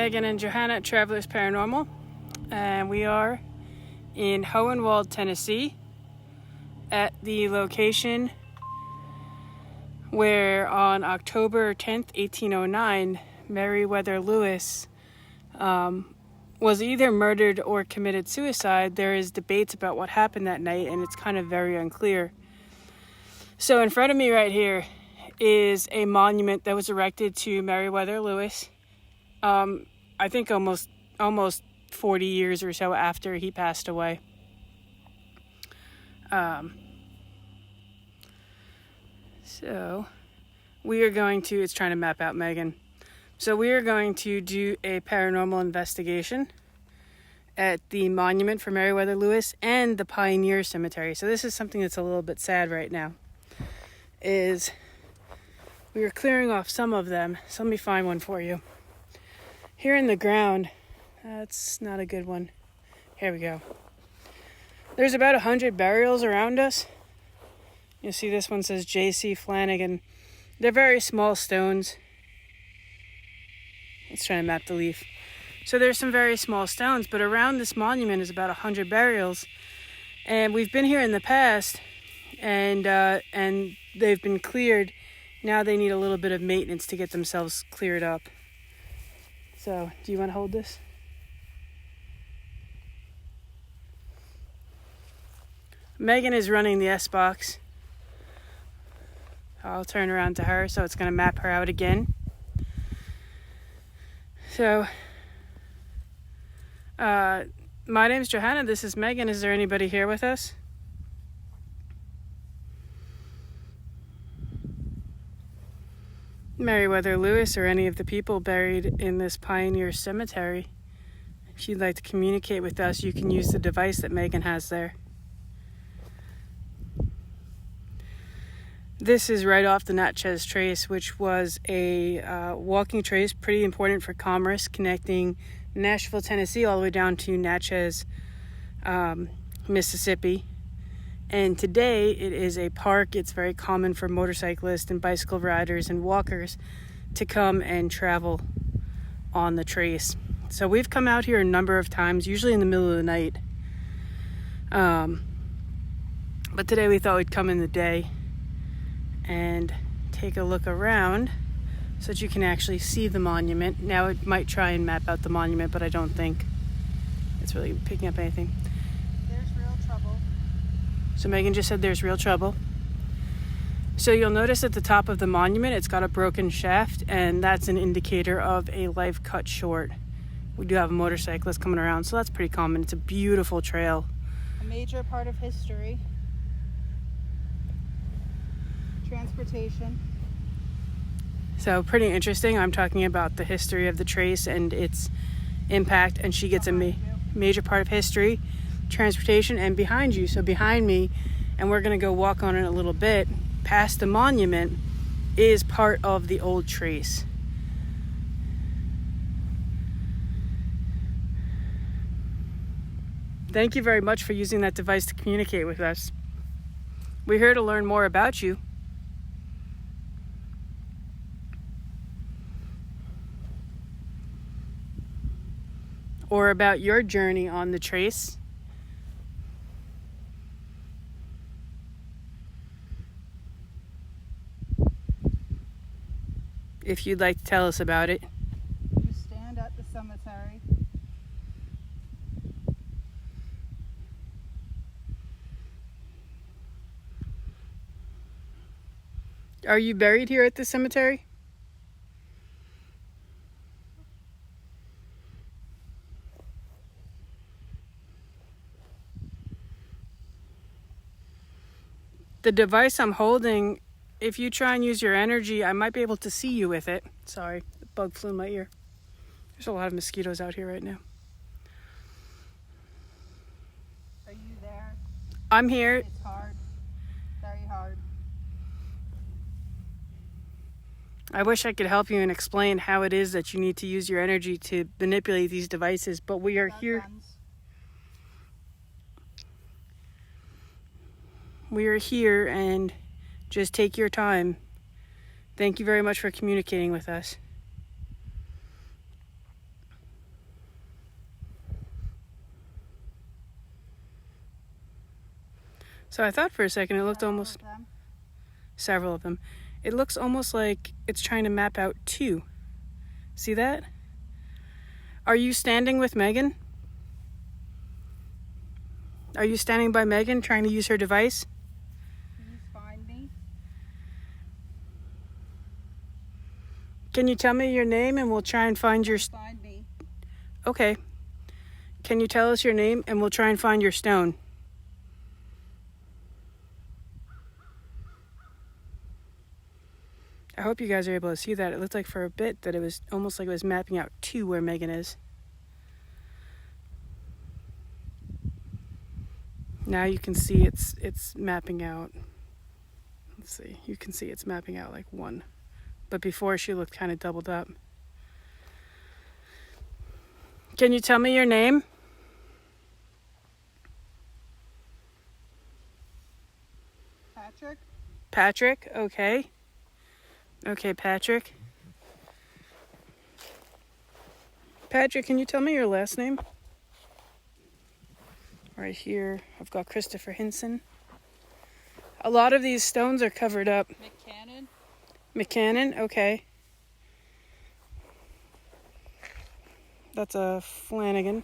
Megan and Johanna at Travelers Paranormal, and we are in Hohenwald, Tennessee, at the location where on October 10th, 1809, Meriwether Lewis was either murdered or committed suicide. There is debates about what happened that night, and it's kind of very unclear. So in front of me right here is a monument that was erected to Meriwether Lewis. I think almost 40 years or so after he passed away. So we are going to, it's trying to map out Megan. So we are going to do a paranormal investigation at the monument for Meriwether Lewis and the Pioneer Cemetery. So this is something that's a little bit sad right now, is we are clearing off some of them. So let me find one for you. Here in the ground, that's not a good one. Here we go. There's about 100 burials around us. You'll see this one says J.C. Flanagan. They're very small stones. Let's try to map the leaf. So there's some very small stones, but around this monument is about 100 burials. And we've been here in the past, and they've been cleared. Now they need a little bit of maintenance to get themselves cleared up. So, do you want to hold this? Megan is running the S-Box. I'll turn around to her, so it's going to map her out again. So, my name's Johanna. This is Megan. Is there anybody here with us? Meriwether Lewis or any of the people buried in this Pioneer Cemetery. If you'd like to communicate with us, you can use the device that Megan has there. This is right off the Natchez Trace, which was a walking trace, pretty important for commerce, connecting Nashville, Tennessee, all the way down to Natchez, Mississippi. And today it is a park. It's very common for motorcyclists and bicycle riders and walkers to come and travel on the trace. So we've come out here a number of times, usually in the middle of the night. But today we thought we'd come in the day and take a look around so that you can actually see the monument. Now it might try and map out the monument, but I don't think it's really picking up anything. There's real trouble. So Megan just said there's real trouble. So you'll notice at the top of the monument, it's got a broken shaft, and that's an indicator of a life cut short. We do have a motorcyclist coming around, so that's pretty common. It's a beautiful trail. A major part of history. Transportation. So pretty interesting. I'm talking about the history of the trace and its impact, and she gets a major part of history, transportation, and behind you. So behind me, and we're going to go walk on it a little bit, past the monument, is part of the old trace. Thank you very much for using that device to communicate with us. We're here to learn more about you. Or about your journey on the trace. If you'd like to tell us about it. You stand at the cemetery. Are you buried here at the cemetery? The device I'm holding, if you try and use your energy, I might be able to see you with it. Sorry, the bug flew in my ear. There's a lot of mosquitoes out here right now. Are you there? I'm here. It's hard. Very hard. I wish I could help you and explain how it is that you need to use your energy to manipulate these devices, but we are here. Guns. We are here, and just take your time. Thank you very much for communicating with us. So I thought for a second it looked almost... Them. Several of them. It looks almost like it's trying to map out 2. See that? Are you standing with Megan? Are you standing by Megan trying to use her device? Please find me. Can you tell me your name and we'll try and find your... Find me. Okay. Can you tell us your name and we'll try and find your stone? I hope you guys are able to see that. It looked like for a bit that it was almost like it was mapping out 2 where Megan is. Now you can see it's mapping out. Let's see. You can see it's mapping out like 1. But before she looked kind of doubled up. Can you tell me your name? Patrick. Patrick, okay. Okay, Patrick. Patrick, can you tell me your last name? Right here, I've got Christopher Hinson. A lot of these stones are covered up. McCannon. McCannon, okay. That's a Flanagan.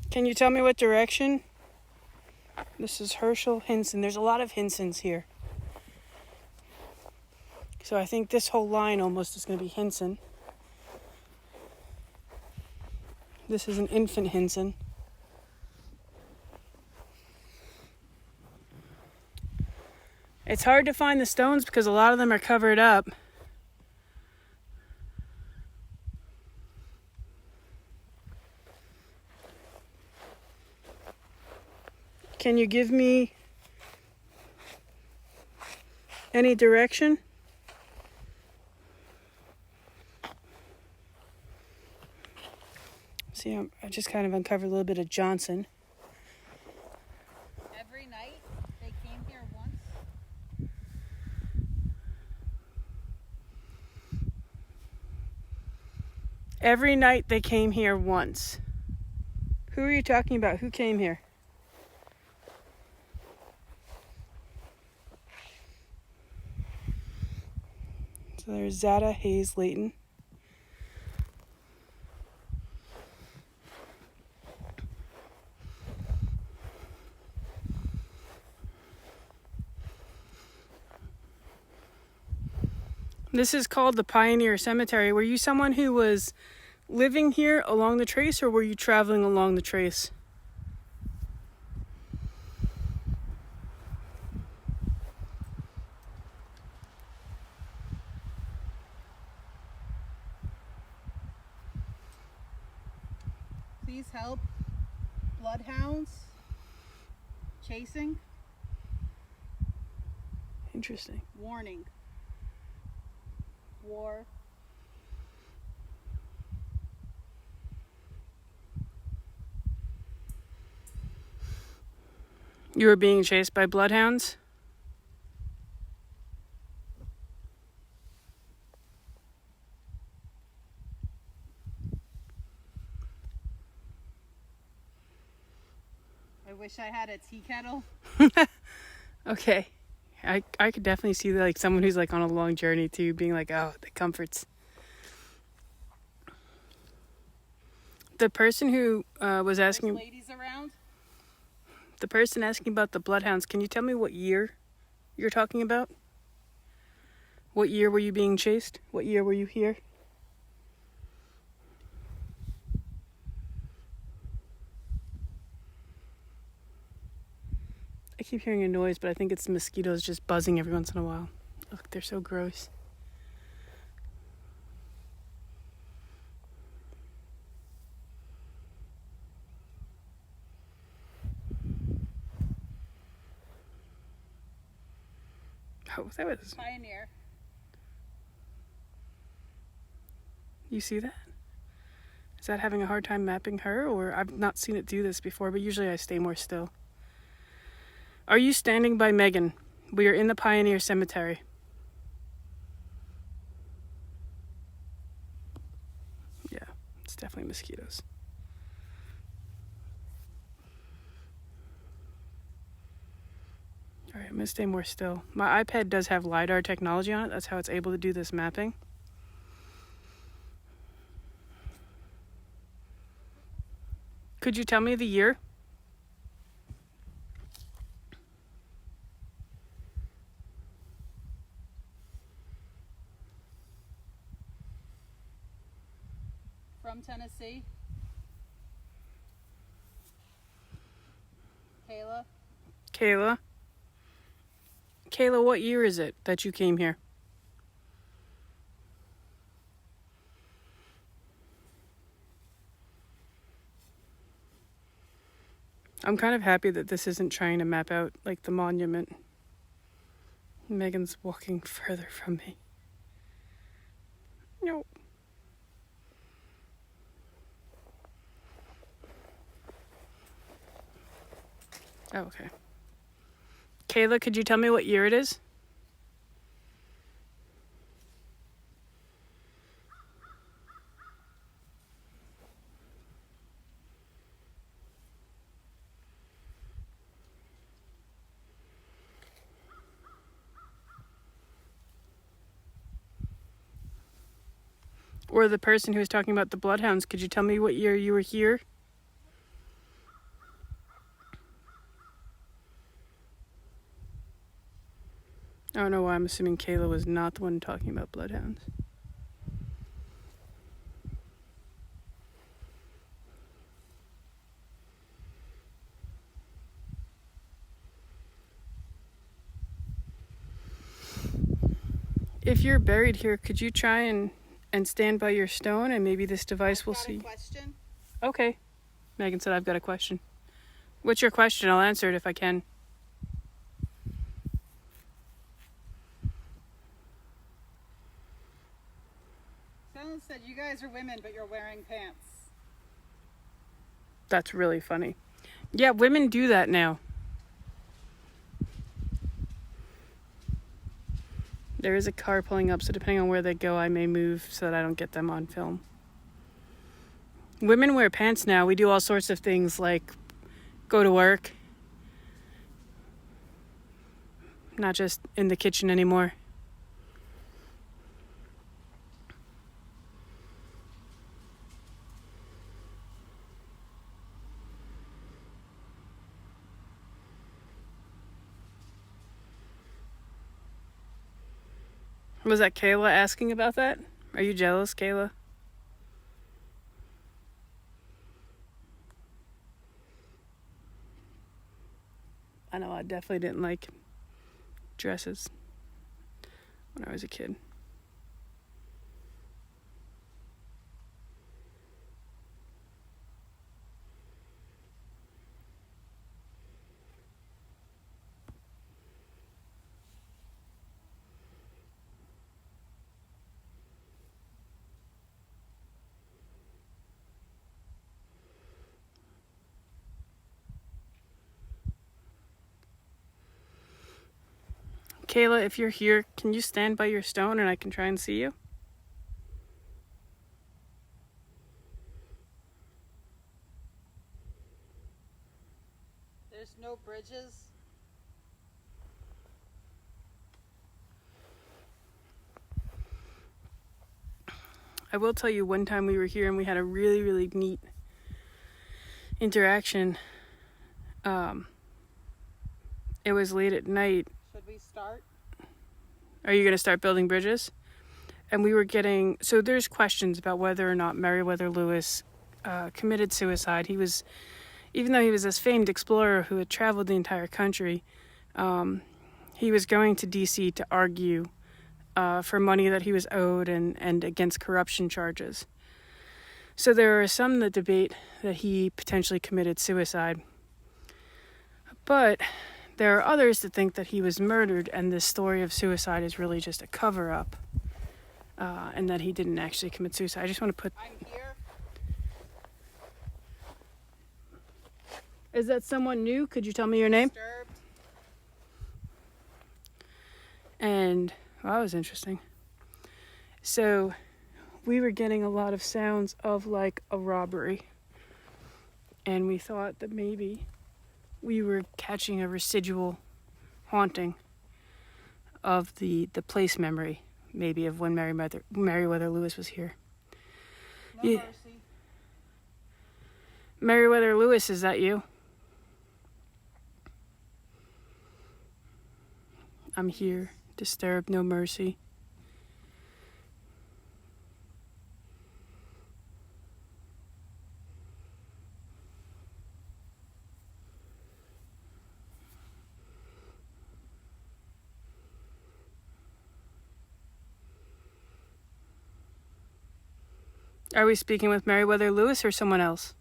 Can you tell me what direction? This is Herschel Hinson. There's a lot of Hinsons here. So I think this whole line almost is going to be Hinson. This is an infant Hinson. It's hard to find the stones because a lot of them are covered up. Can you give me any direction? See, I just kind of uncovered a little bit of Johnson. Every night they came here once. Every night they came here once. Who are you talking about? Who came here? So there's Zada Hayes Layton. This is called the Pioneer Cemetery. Were you someone who was living here along the trace, or were you traveling along the trace? Please help. Bloodhounds. Chasing. Interesting. Warning. War. You were being chased by bloodhounds? I wish I had a tea kettle. Okay. I could definitely see like someone who's like on a long journey too, being like, oh, the comforts. The person who was asking... There's ladies around. The person asking about the bloodhounds, can you tell me what year you're talking about? What year were you being chased? What year were you here? I keep hearing a noise, but I think it's mosquitoes just buzzing every once in a while. Look, they're so gross. Oh, that was... Pioneer. You see that? Is that having a hard time mapping her? Or I've not seen it do this before, but usually I stay more still. Are you standing by Megan? We are in the Pioneer Cemetery. Yeah, it's definitely mosquitoes. I'm gonna stay more still. My iPad does have LiDAR technology on it. That's how it's able to do this mapping. Could you tell me the year? From Tennessee. Kayla. Kayla? Kayla, what year is it that you came here? I'm kind of happy that this isn't trying to map out like the monument. Megan's walking further from me. No. Oh, okay. Kayla, could you tell me what year it is? Or the person who was talking about the bloodhounds, could you tell me what year you were here? I don't know why I'm assuming Kayla was not the one talking about bloodhounds. If you're buried here, could you try and stand by your stone, and maybe this device will see? Question. Okay. Megan said I've got a question. What's your question? I'll answer it if I can. Someone said you guys are women, but you're wearing pants. That's really funny. Yeah, women do that now. There is a car pulling up, so depending on where they go, I may move so that I don't get them on film. Women wear pants now. We do all sorts of things like go to work. Not just in the kitchen anymore. Was that Kayla asking about that? Are you jealous, Kayla? I know I definitely didn't like dresses when I was a kid. Kayla, if you're here, can you stand by your stone and I can try and see you? There's no bridges. I will tell you, one time we were here and we had a really, really neat interaction. It was late at night. Should we start? Are you going to start building bridges? And we were getting... So there's questions about whether or not Meriwether Lewis committed suicide. He was... Even though he was this famed explorer who had traveled the entire country, he was going to D.C. to argue for money that he was owed and against corruption charges. So there are some that debate that he potentially committed suicide. But there are others that think that he was murdered and this story of suicide is really just a cover-up and that he didn't actually commit suicide. I just want to put... I'm here. Is that someone new? Could you tell me your name? Disturbed. And... Well, that was interesting. So, we were getting a lot of sounds of like a robbery. And we thought that maybe we were catching a residual haunting of the place memory, maybe, of when Meriwether Lewis was here. No Yeah. mercy. Meriwether Lewis, is that you? I'm here. Disturb, no mercy. Are we speaking with Meriwether Lewis or someone else?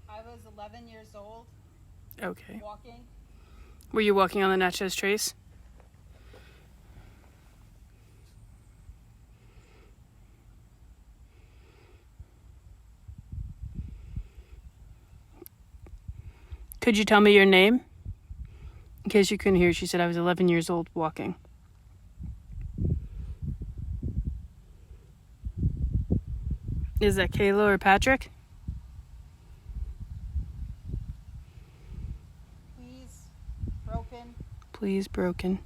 I was 11 years old, Okay. walking. Were you walking on the Natchez Trace? Could you tell me your name? In case you couldn't hear, she said I was 11 years old walking. Is that Kayla or Patrick? Please, broken. Please, broken.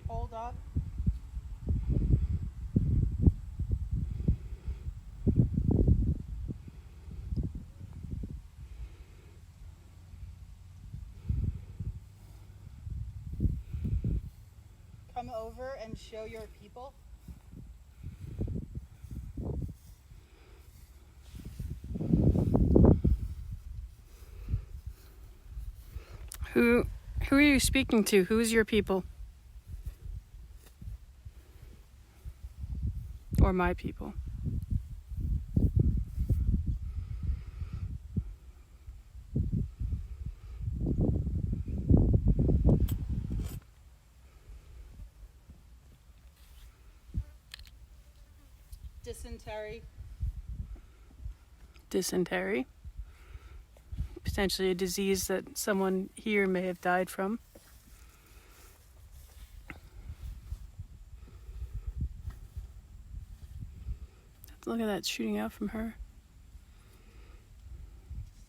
Hold up. Come over and show your people. Who are you speaking to? Who's your people? Or my people? Dysentery. Dysentery. Potentially a disease that someone here may have died from. Look at that shooting out from her.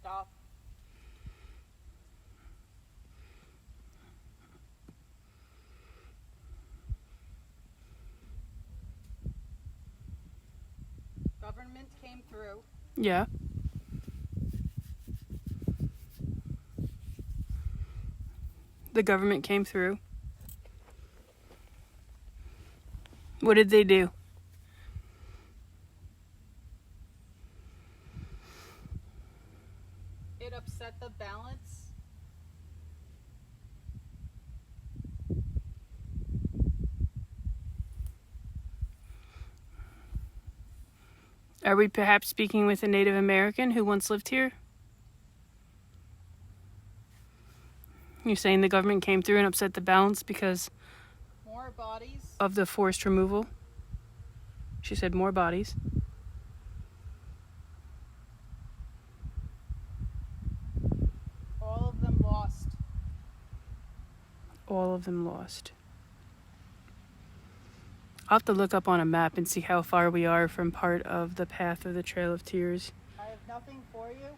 Stop. Government came through. Yeah. The government came through. What did they do? It upset the balance. Are we perhaps speaking with a Native American who once lived here? You're saying the government came through and upset the balance because More bodies. of the forced removal? She said more bodies. All of them lost. All of them lost. I'll have to look up on a map and see how far we are from part of the path of the Trail of Tears. I have nothing for you.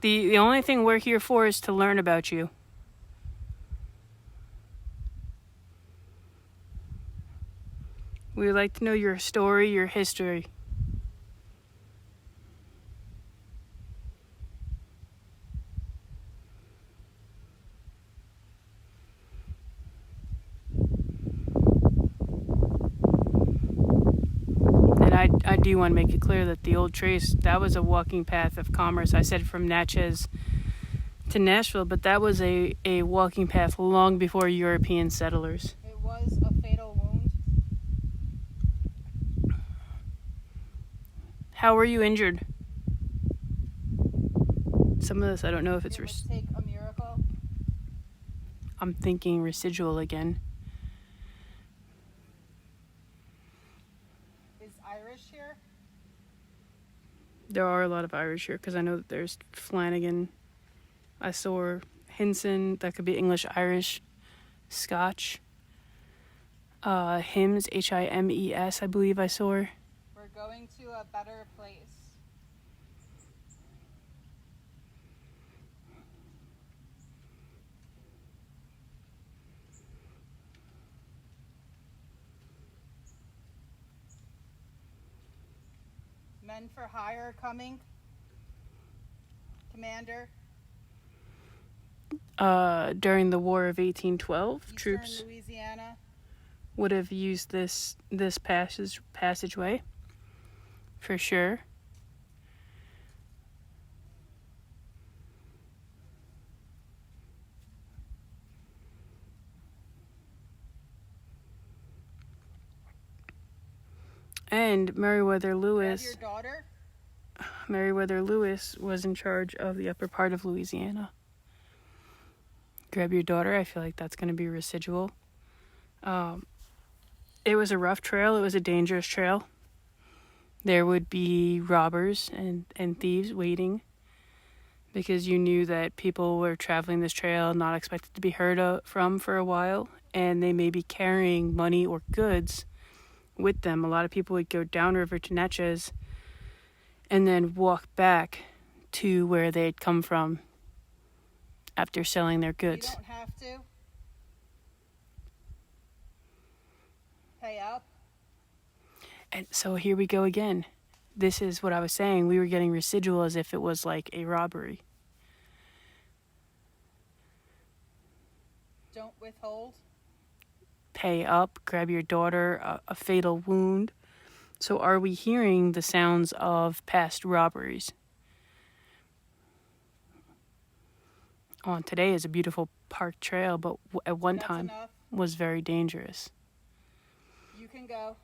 The only thing we're here for is to learn about you. We would like to know your story, your history. And I do want to make it clear that the old trace, that was a walking path of commerce. I said from Natchez to Nashville, but that was a walking path long before European settlers. It was a fatal wound. How were you injured? Some of this, I don't know if it's... It would take a miracle. I'm thinking residual again. Is Irish here? There are a lot of Irish here because I know that there's Flanagan. I saw Hinson. That could be English, Irish, Scotch. Hims, Himes, I believe I saw. We're going to a better place. Men for hire coming. Commander. During the War of 1812, Eastern troops Louisiana. would have used this passageway for sure. And Meriwether Grab Lewis. your daughter. Meriwether Lewis was in charge of the upper part of Louisiana. Grab your daughter. I feel like that's going to be residual. It was a rough trail. It was a dangerous trail. There would be robbers and thieves waiting because you knew that people were traveling this trail not expected to be heard from for a while, and they may be carrying money or goods with them. A lot of people would go downriver to Natchez and then walk back to where they had come from after selling their goods. You don't have to. Pay up. And so here we go again. This is what I was saying. We were getting residual as if it was like a robbery. Don't withhold. Pay up, grab your daughter, a fatal wound. So are we hearing the sounds of past robberies? On today is a beautiful park trail, but at one That's time enough. was very dangerous. You can go.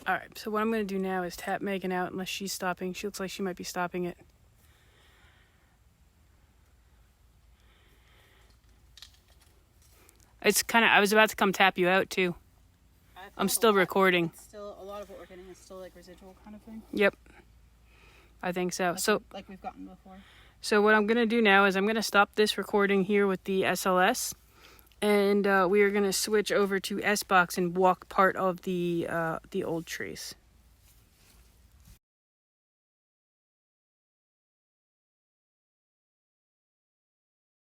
All right, so what I'm going to do now is tap Megan out unless she's stopping. She looks like she might be stopping it. It's kind of, I was about to come tap you out too. I'm still recording. It's still, a lot of what we're getting is still like residual kind of thing. Yep. I think so. Like we've gotten before. So what I'm going to do now is I'm going to stop this recording here with the SLS. And we are going to switch over to S-Box and walk part of the old trace.